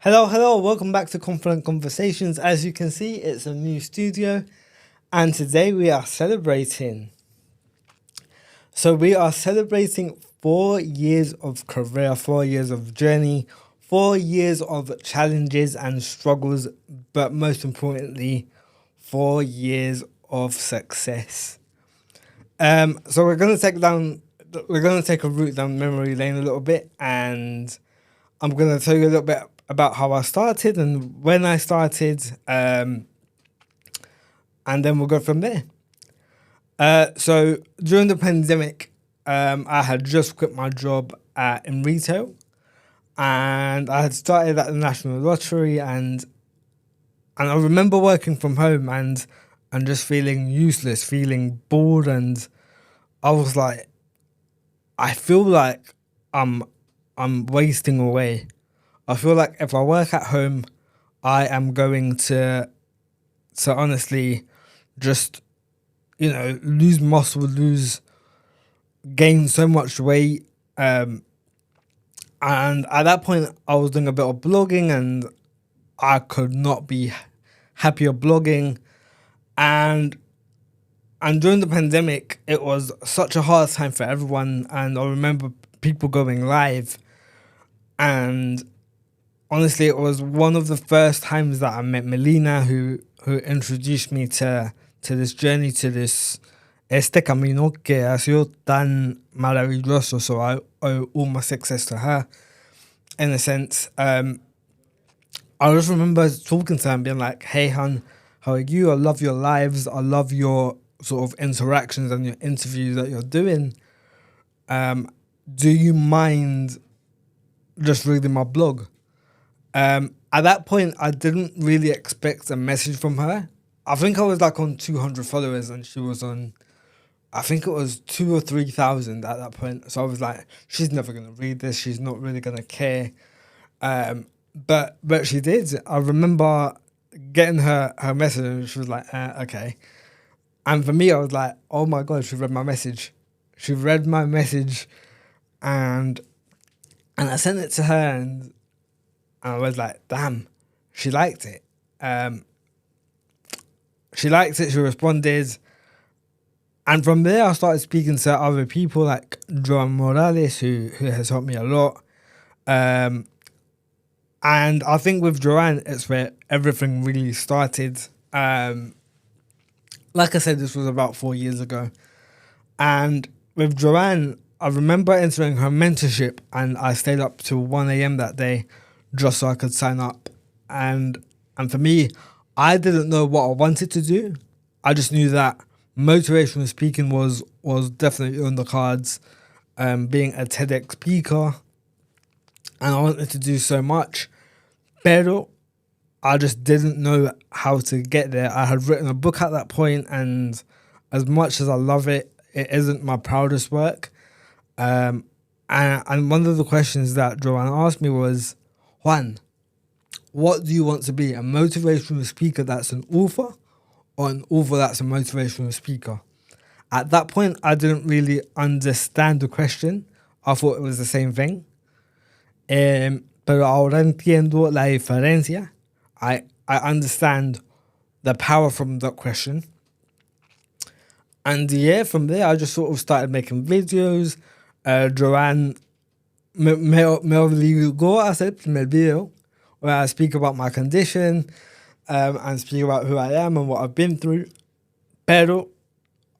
Hello, welcome back to Confident Conversations. As you can see, it's a new studio, and today we are celebrating. So, we are celebrating 4 years of career, 4 years of journey, 4 years of challenges and struggles, but most importantly, 4 years of success. So we're gonna take a route down memory lane a little bit, and I'm gonna tell you a little bit about how I started and when I started, and then we'll go from there. So during the pandemic, I had just quit my job in retail, and I had started at the National Lottery, and I remember working from home and just feeling useless, feeling bored, and I was like, I feel like I'm I'm wasting away. I feel like if I work at home, I am going to honestly just lose muscle, lose gain so much weight. And at that point, I was doing a bit of blogging, and I could not be happier blogging. And and during the pandemic, it was such a hard time for everyone. And I remember people going live, and honestly, it was one of the first times that I met Melina, who introduced me to this journey, to this este camino que ha sido tan maravilloso. So I owe all my success to her, in a sense. I just remember talking to her and being like, "Hey, hun, how are you? I love your lives. I love your sort of interactions and your interviews that you're doing. Do you mind just reading my blog?" At that point, I didn't really expect a message from her. I think I was like on 200 followers, and she was on, I think it was 2 or 3 thousand at that point. So I was like, she's never gonna read this. She's not really gonna care. But she did. I remember getting her message, and she was like, okay. And for me, I was like, oh my god, she read my message. She read my message, and I sent it to her, and I was like, damn, she liked it. She liked it. She responded, and from there, I started speaking to other people like Joan Morales, who has helped me a lot. And I think with Joanne, it's where everything really started. Like I said, this was about 4 years ago. And with Joanne, I remember entering her mentorship, and I stayed up till 1 a.m. that day just so I could sign up. And for me, I didn't know what I wanted to do. I just knew that motivational speaking was definitely on the cards. Being a TEDx speaker, and I wanted to do so much. Pero I just didn't know how to get there. I had written a book at that point, and as much as I love it, it isn't my proudest work. And one of the questions that Joanne asked me was, Juan, what do you want to be? A motivational speaker that's an author, or an author that's a motivational speaker? At that point, I didn't really understand the question. I thought it was the same thing. Pero ahora entiendo la diferencia. I understand the power from that question. And yeah, from there, I just sort of started making videos. Joanne me obligó a hacer el primer video where I speak about my condition, and speak about who I am and what I've been through. Pero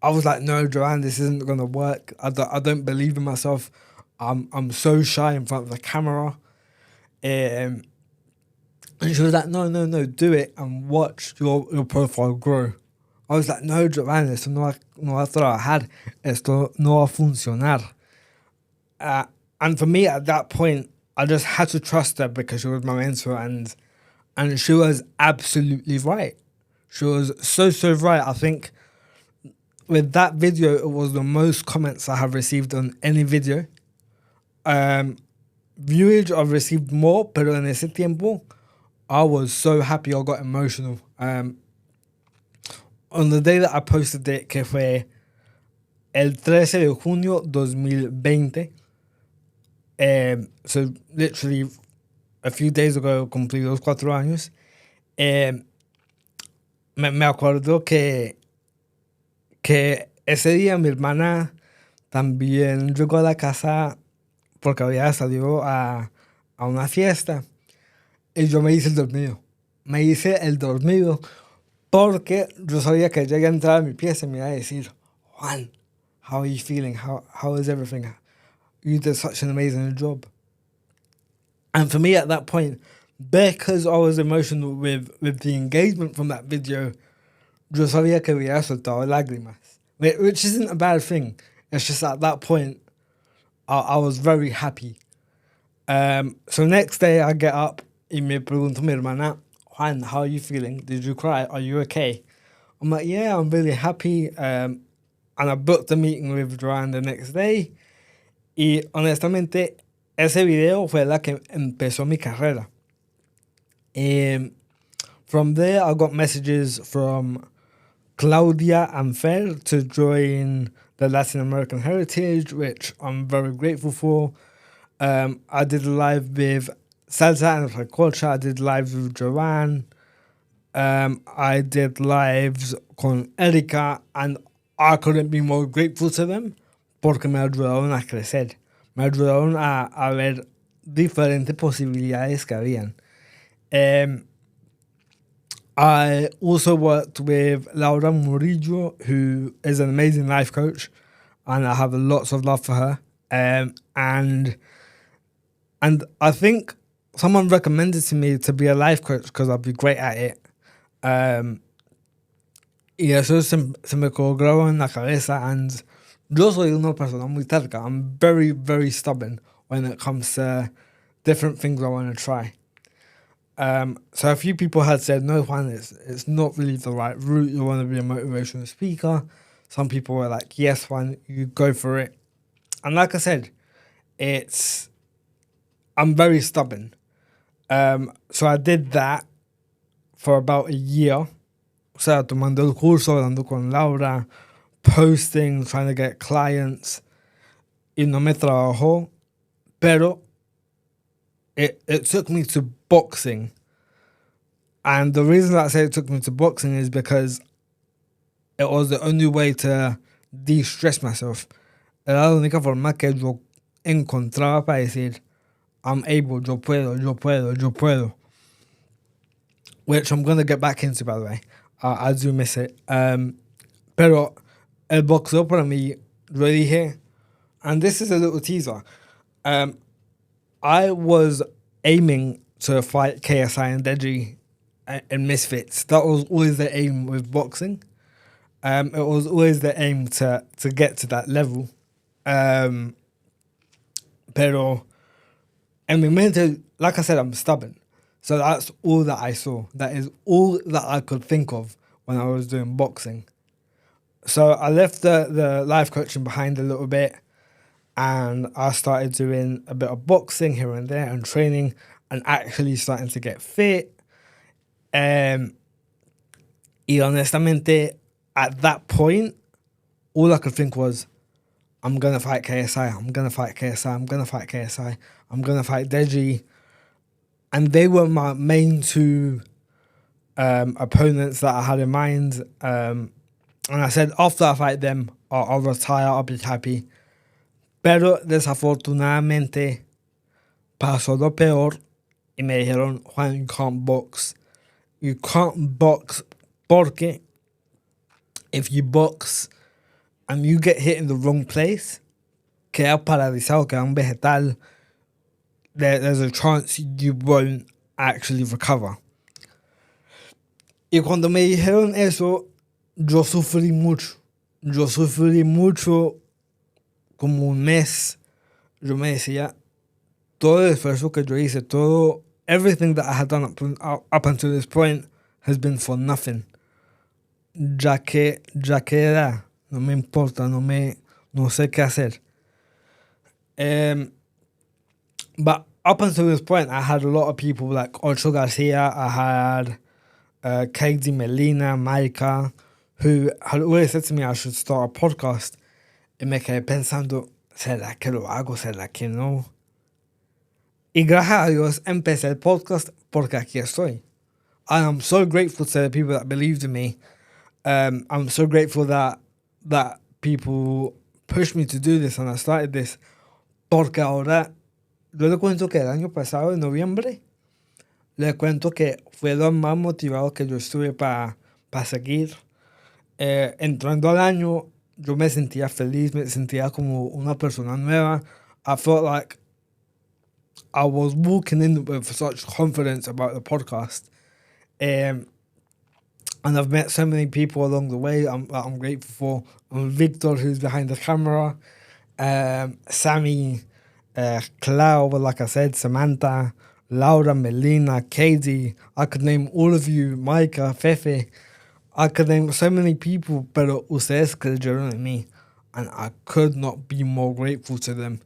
I was like, no, Joanne, this isn't going to work. I don't believe in myself. I'm so shy in front of the camera. And she was like, no, do it and watch your profile grow. I was like, no, Joanne, esto no va a trabajar. Esto no va a funcionar. And for me, at that point, I just had to trust her because she was my mentor, and she was absolutely right. She was so right. I think with that video, it was the most comments I have received on any video. Viewage, I've received more, pero en ese tiempo, I was so happy. I got emotional. On the day that I posted it, que fue el 13 de junio 2020. So literally a few days ago cumplí los 4 años. Eh, me acuerdo que ese día mi hermana también llegó a la casa porque había salido a una fiesta. Y yo me hice el dormido. Me hice el dormido porque yo sabía que ella iba a entrar a mi pieza y me iba a decir, Juan, how are you feeling? How is everything? You did such an amazing job. And for me at that point, because I was emotional with the engagement from that video, yo sabía que había soltado lágrimas. Which isn't a bad thing. It's just at that point, I was very happy. So next day I get up y me pregunto a mi hermana, Juan, how are you feeling? Did you cry? Are you okay? I'm like, yeah, I'm really happy. And I booked a meeting with Joanne the next day. Y honestamente, ese video fue la que empezó mi carrera. From there, I got messages from Claudia and Fer to join the Latin American Heritage, which I'm very grateful for. I did a live with Salsa and Recocha. I did lives with Joanne. I did lives con Erika, and I couldn't be more grateful to them porque me ayudaron a crecer. Me ayudaron a ver diferentes posibilidades que habían. I also worked with Laura Murillo, who is an amazing life coach, and I have lots of love for her. And I think someone recommended to me to be a life coach because I'd be great at it. Y eso se me colgó en la cabeza, and yo soy una persona muy terca. I'm very, very stubborn when it comes to different things I want to try. So a few people had said, no, Juan, it's not really the right route. You want to be a motivational speaker. Some people were like, yes, Juan, you go for it. And like I said, I'm very stubborn. So I did that for about a year. O sea, tomando el curso, hablando con Laura, posting, trying to get clients. Y no me trabajó. Pero it took me to boxing. And the reason that I say it took me to boxing is because it was the only way to de-stress myself. Era la única forma que yo encontraba para decir, I'm able, yo puedo. Which I'm going to get back into, by the way. I do miss it. Pero el boxeo para mí, yo dije, and this is a little teaser. I was aiming to fight KSI and Deji in Misfits. That was always the aim with boxing. It was always the aim to get to that level. Pero en mi mente, like I said, I'm stubborn. So that's all that I saw. That is all that I could think of when I was doing boxing. So I left the life coaching behind a little bit, and I started doing a bit of boxing here and there and training and actually starting to get fit. Y honestamente, at that point, all I could think was, I'm going to fight KSI, I'm going to fight KSI, I'm going to fight KSI, I'm going to fight Deji. And they were my main two opponents that I had in mind. And I said, after I fight them, I'll retire, I'll be happy. Pero desafortunadamente pasó lo peor y me dijeron, Juan, you can't box. You can't box porque if you box and you get hit in the wrong place, queda paralizado, queda un vegetal, there's a chance you won't actually recover. Y cuando me dijeron eso, yo sufrí mucho. Yo sufrí mucho, como un mes. Yo me decía, todo el esfuerzo que yo hice, everything that I had done up until this point has been for nothing. Ya que era, no me importa, no sé qué hacer. But up until this point, I had a lot of people like Ocho Garcia, I had Katie Melina, Maika, who had always said to me I should start a podcast. Y me quedé pensando, ¿será que lo hago? ¿Será que no? Y gracias a Dios empecé el podcast porque aquí estoy. And I'm so grateful to the people that believed in me. I'm so grateful that people pushed me to do this and I started this. Porque ahora, yo le cuento que el año pasado, en noviembre, le cuento que fue lo más motivado que yo estuve para seguir. Entrando al año, yo me sentía feliz, me sentía como una persona nueva. I felt like I was walking in with such confidence about the podcast. And I've met so many people along the way I'm grateful for. Victor, who's behind the camera, Sammy, Clau, like I said, Samantha, Laura, Melina, Katie. I could name all of you, Micah, Fefe. I could name so many people, pero ustedes creyeron en mí. And I could not be more grateful to them.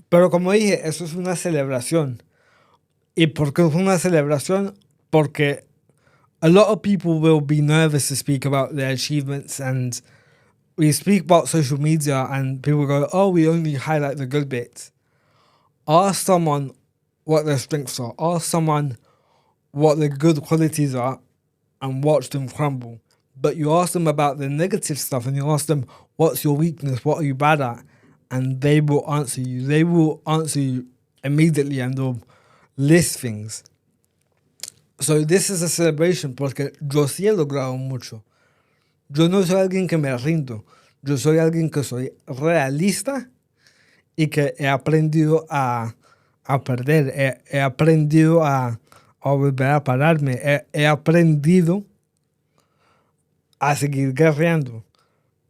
Pero como dije, eso es una celebración. ¿Y por qué es una celebración? Porque a lot of people will be nervous to speak about their achievements, and we speak about social media and people go, oh, we only highlight the good bits. Ask someone what their strengths are. Ask someone what their good qualities are and watch them crumble. But you ask them about the negative stuff and you ask them, what's your weakness? What are you bad at? And they will answer you. They will answer you immediately and they'll list things. So this is a celebration porque yo sí he logrado mucho. Yo no soy alguien que me rindo. Yo soy alguien que soy realista y que he aprendido a perder. He aprendido a volver a pararme. He aprendido a seguir guerreando.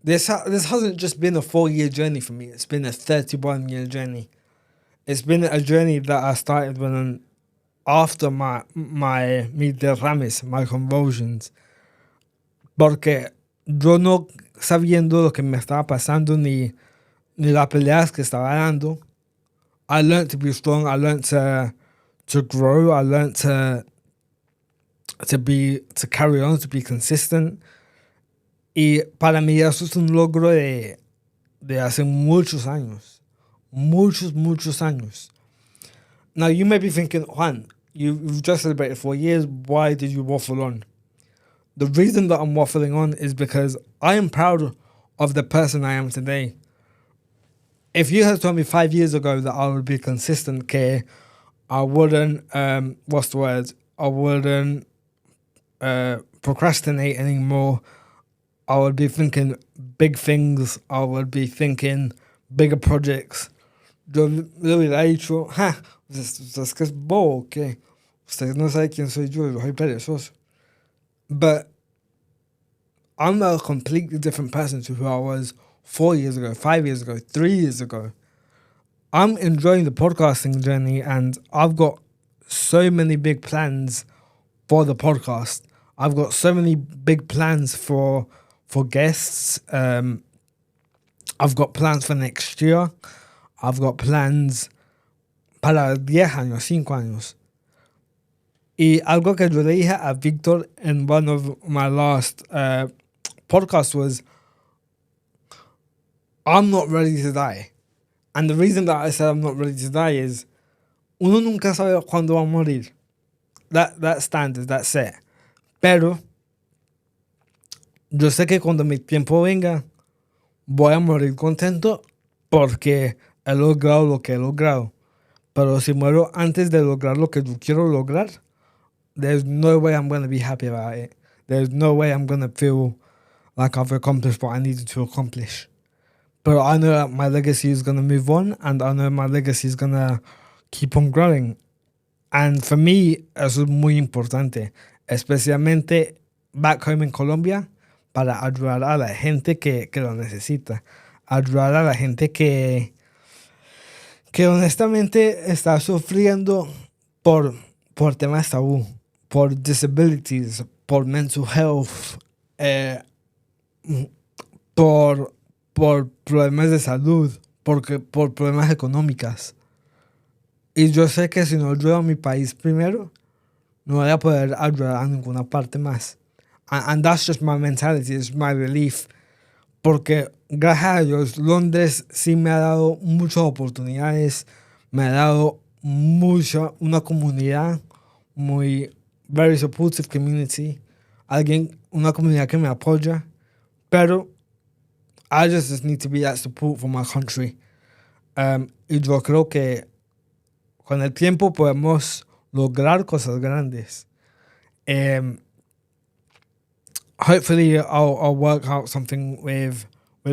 This hasn't just been a 4-year journey for me. It's been a 31-year journey. It's been a journey that I started when after my derrames, my convulsions. Porque yo no sabiendo lo que me estaba pasando ni las peleas que estaba dando, I learned to be strong. I learned to grow. I learned to carry on, to be consistent. Y para mí eso es un logro de hace muchos años. Muchos años. Now you may be thinking, Juan, you've just celebrated 4 years. Why did you waffle on? The reason that I'm waffling on is because I am proud of the person I am today. If you had told me 5 years ago that I would be consistent, que I wouldn't, I wouldn't procrastinate anymore. I would be thinking big things. I would be thinking bigger projects. Yo le hubiera dicho, es que es bobo, que ustedes no saben quién soy yo soy perezoso. But I'm a completely different person to who I was 4 years ago, 5 years ago, 3 years ago. I'm enjoying the podcasting journey and I've got so many big plans for the podcast. I've got so many big plans for guests. I've got plans for next year. I've got plans para 10 años, 5 años. Y algo que yo le dije a Victor in one of my last podcasts was, I'm not ready to die. And the reason that I said I'm not ready to die is, uno nunca sabe cuándo va a morir. That stands, that's it. Pero yo sé que cuando mi tiempo venga, voy a morir contento porque he logrado lo que he logrado. Pero si muero antes de lograr lo que yo quiero lograr, there's no way I'm going to be happy about it. There's no way I'm going to feel like I've accomplished what I needed to accomplish. But I know that my legacy is going to move on and I know my legacy is going to keep on growing. And for me, eso es muy importante, especialmente back home in Colombia, para ayudar a la gente que lo necesita. Ayudar a la gente que honestamente está sufriendo por temas tabú, por disabilities, por mental health, por problemas de salud, por problemas económicos. Y yo sé que si no ayudo a mi país primero, no voy a poder ayudar a ninguna parte más. And that's just my mentality, it's my belief. Porque gracias a Dios, Londres sí me ha dado muchas oportunidades, me ha dado una comunidad muy, very supportive community, una comunidad que me apoya, pero I just need to be that support for my country. Y yo creo que con el tiempo podemos lograr cosas grandes. Hopefully I'll work out something with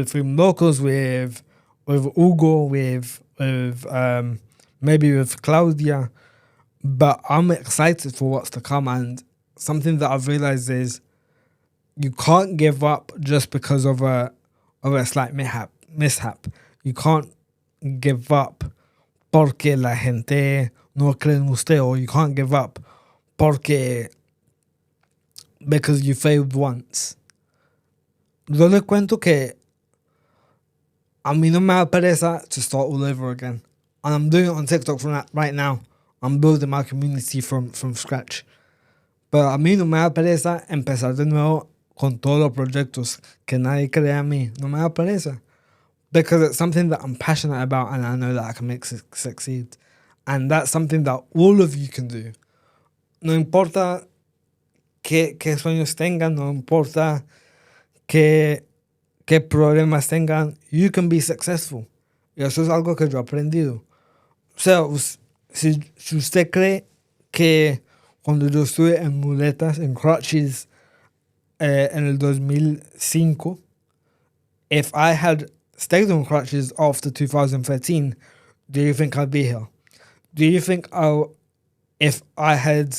Film Locals, with Hugo, with maybe with Claudia. But I'm excited for what's to come, and something that I've realized is you can't give up just because of a slight mishap. You can't give up porque la gente no cree en usted, or you can't give up because you failed once. Yo le cuento que a mí no me da pereza to start all over again. And I'm doing it on TikTok right now. I'm building my community from scratch. Pero a mí no me da pereza empezar de nuevo con todos los proyectos que nadie cree en mí. No me da pereza. Because it's something that I'm passionate about and I know that I can make succeed. And that's something that all of you can do. No importa qué sueños tengan, no importa qué problemas tengan, you can be successful. Y eso es algo que yo he aprendido. O sea, si usted cree que cuando yo estuve en muletas, en crutches, en el 2005, if I had stayed on crutches after 2013, do you think I'd be here? Do you think if I had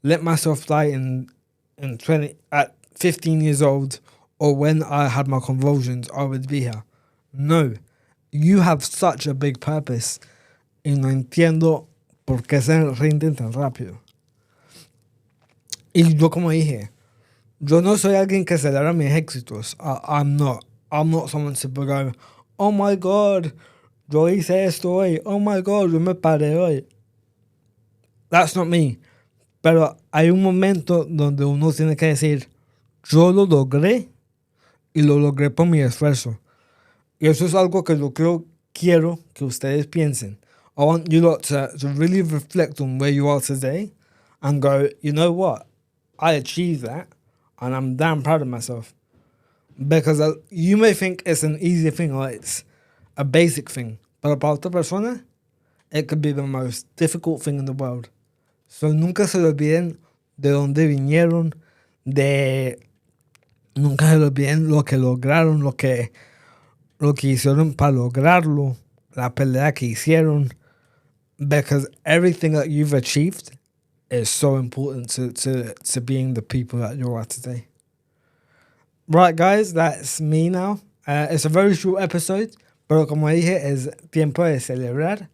let myself die at 15 years old, or when I had my convulsions, I would be here? No. You have such a big purpose. Y no entiendo por qué se rinden tan rápido. Y yo, como dije, yo no soy alguien que celebra mis éxitos. I'm not someone to go, oh my God, yo hice esto hoy. Oh my God, yo me paré hoy. That's not me. Pero hay un momento donde uno tiene que decir, yo lo logré y lo logré por mi esfuerzo. Y eso es algo que yo quiero que ustedes piensen. I want you lot to really reflect on where you are today and go, you know what? I achieved that and I'm damn proud of myself. Because you may think it's an easy thing or it's a basic thing, but para otra persona, it could be the most difficult thing in the world. So nunca se olviden de dónde vinieron, nunca se olviden lo que lograron, lo que hicieron para lograrlo, la pelea que hicieron. Because everything that you've achieved is so important to being the people that you are today. Right, guys, that's me now. It's a very short episode, pero como dije, es tiempo de celebrar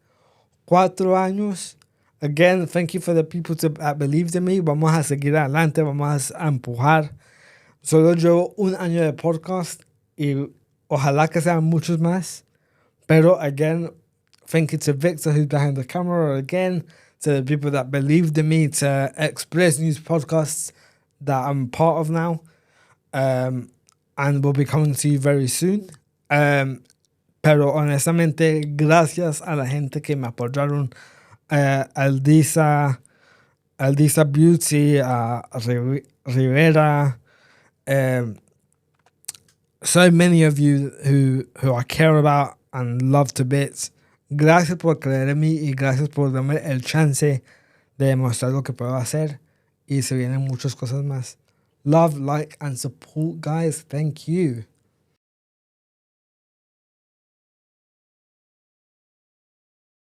4 años. Again, thank you for the people that believed in me. Vamos a seguir adelante, vamos a empujar. Solo llevo 1 año de podcast y ojalá que sean muchos más. Pero, again, thank you to Victor, who's behind the camera, again, to the people that believed in me, to Express News Podcasts that I'm part of now, and will be coming to you very soon. Pero honestamente, gracias a la gente que me apoyaron, Aldisa Beauty, a Rivera, so many of you who I care about and love to bits. Gracias por creer en mí y gracias por darme el chance de demostrar lo que puedo hacer. Y se vienen muchas cosas más. Love, like, and support, guys. Thank you.